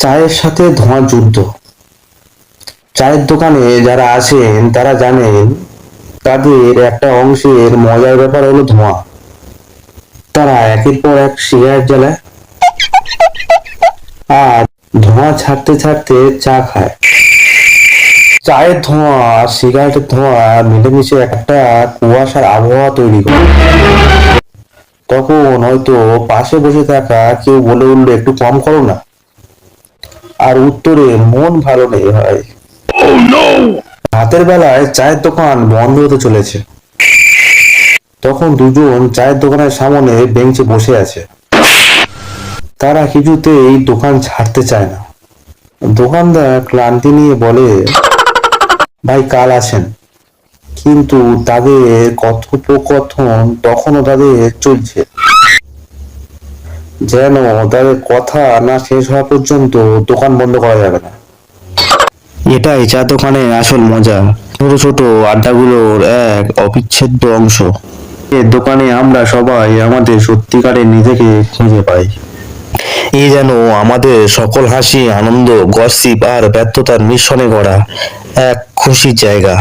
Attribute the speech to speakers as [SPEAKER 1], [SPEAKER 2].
[SPEAKER 1] চায়ের সাথে ধোঁয়ার যুদ্ধ। চায়ের দোকানে যারা আছেন তারা জানেন তাদের একটা অংশের মজার ব্যাপার হলো ধোঁয়া। তারা একের পর এক সিগারেট জ্বালায় আর ধোঁয়া ছাড়তে ছাড়তে চা খায়। চায়ের ধোঁয়া আর সিগারেটের ধোঁয়া মিলেমিশে একটা কুয়াশার আবহাওয়া তৈরি করে। তখন হয়তো পাশে বসে থাকা কেউ বলে উঠলো, একটু কম করো না। আর উত্তরে, মন ভালো নেই ভাই। রাতের বেলায় চায়ের দোকান বন্ধ হতে চলেছে। তখন দুজন চায়ের দোকানের সামনে বেঞ্চে বসে আছে। তারা কিছুতেই দোকান ছাড়তে চায় না। দোকানদার ক্লান্তি নিয়ে বলে, ভাই কাল আসেন। কিন্তু তাদের কথোপকথন তখনও তাদের চলছে, যেন তাদের কথা না শেষ হওয়া পর্যন্ত দোকান বন্ধ করা যাবে না। এটাই চা দোকানের আসল মজা, ছোট ছোট আড্ডাগুলোর এক অবিচ্ছেদ্য অংশ। এর দোকানে আমরা সবাই আমাদের সত্যিকারের নিজেকে খুঁজে পাই। এ যেন আমাদের সকল হাসি, আনন্দ, গসিপ আর ব্যর্থতার মিশ্রণে গড়া এক খুশির জায়গা।